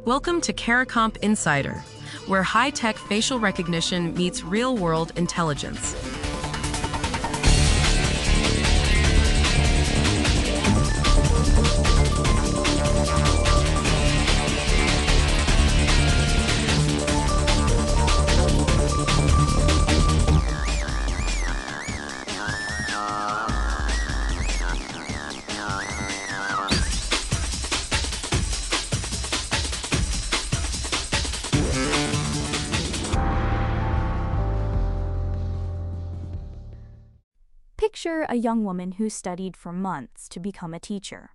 Welcome to CARICOMP Insider, where high-tech facial recognition meets real-world intelligence. Picture a young woman who studied for months to become a teacher.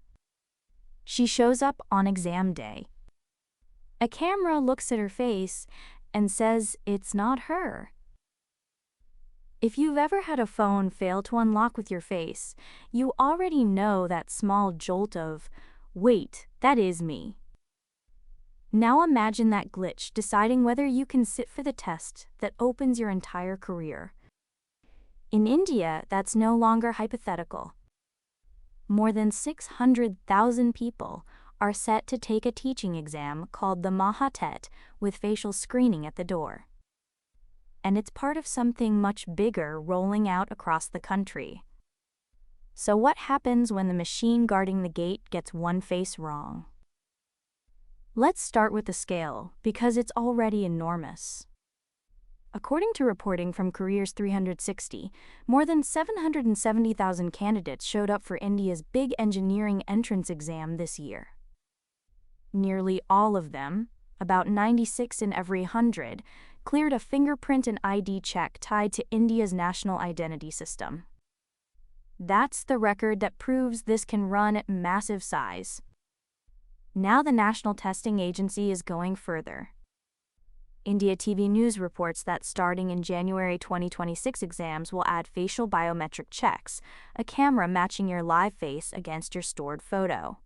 She shows up on exam day. A camera looks at her face and says it's not her. If you've ever had a phone fail to unlock with your face, you already know that small jolt of, "Wait, that is me." Now imagine that glitch deciding whether you can sit for the test that opens your entire career. In India, that's no longer hypothetical. More than 600,000 people are set to take a teaching exam called the Mahatet with facial screening at the door. And it's part of something much bigger rolling out across the country. So what happens when the machine guarding the gate gets one face wrong? Let's start with the scale, because it's already enormous. According to reporting from Careers 360, more than 770,000 candidates showed up for India's big engineering entrance exam this year. Nearly all of them, about 96 in every 100, cleared a fingerprint and ID check tied to India's national identity system. That's the record that proves this can run at massive size. Now the National Testing Agency is going further. India TV News reports that starting in January 2026, exams will add facial biometric checks, a camera matching your live face against your stored photo.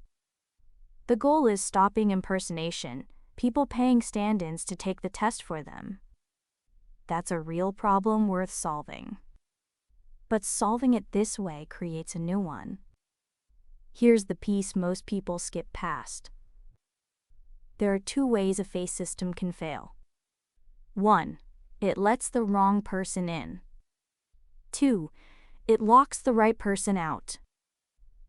The goal is stopping impersonation, people paying stand-ins to take the test for them. That's a real problem worth solving. But solving it this way creates a new one. Here's the piece most people skip past. There are two ways a face system can fail. 1. It lets the wrong person in. 2. It locks the right person out.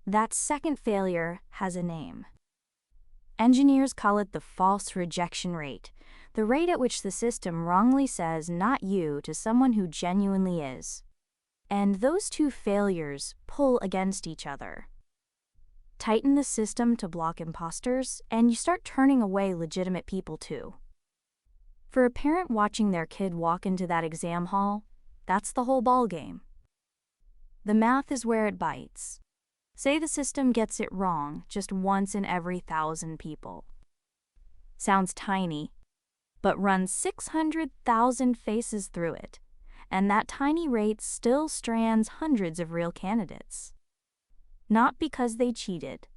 That second failure has a name. Engineers call it the false rejection rate, the rate at which the system wrongly says "not you" to someone who genuinely is. And those two failures pull against each other. Tighten the system to block imposters, and you start turning away legitimate people too. For a parent watching their kid walk into that exam hall, that's the whole ballgame. The math is where it bites. Say the system gets it wrong just once in every 1,000 people. Sounds tiny, but run 600,000 faces through it, and that tiny rate still strands hundreds of real candidates. Not because they cheated,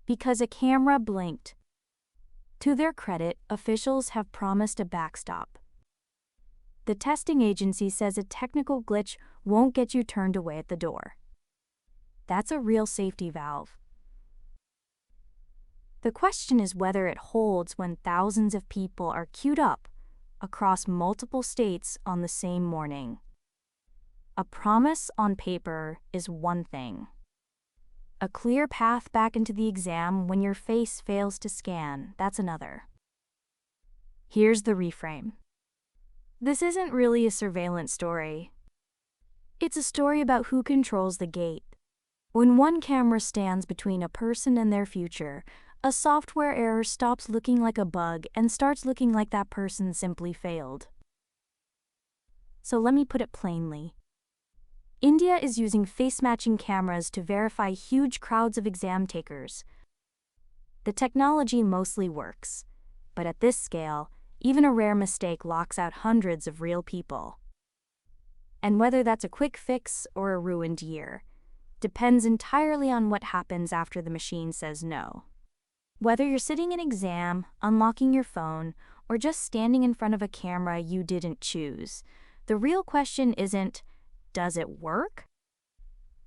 because a camera blinked. To their credit, officials have promised a backstop. The testing agency says a technical glitch won't get you turned away at the door. That's a real safety valve. The question is whether it holds when thousands of people are queued up across multiple states on the same morning. A promise on paper is one thing. A clear path back into the exam when your face fails to scan, that's another. Here's the reframe. This isn't really a surveillance story. It's a story about who controls the gate. When one camera stands between a person and their future, a software error stops looking like a bug and starts looking like that person simply failed. So let me put it plainly. India is using face-matching cameras to verify huge crowds of exam takers. The technology mostly works, but at this scale, even a rare mistake locks out hundreds of real people. And whether that's a quick fix or a ruined year, depends entirely on what happens after the machine says no. Whether you're sitting an exam, unlocking your phone, or just standing in front of a camera you didn't choose, the real question isn't, does it work?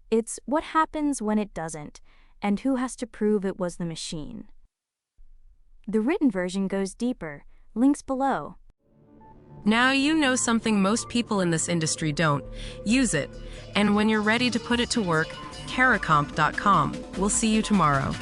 It's what happens when it doesn't, and who has to prove it was the machine. The written version goes deeper. Links below. Now you know something most people in this industry don't. Use it. And when you're ready to put it to work, caracomp.com. We'll see you tomorrow.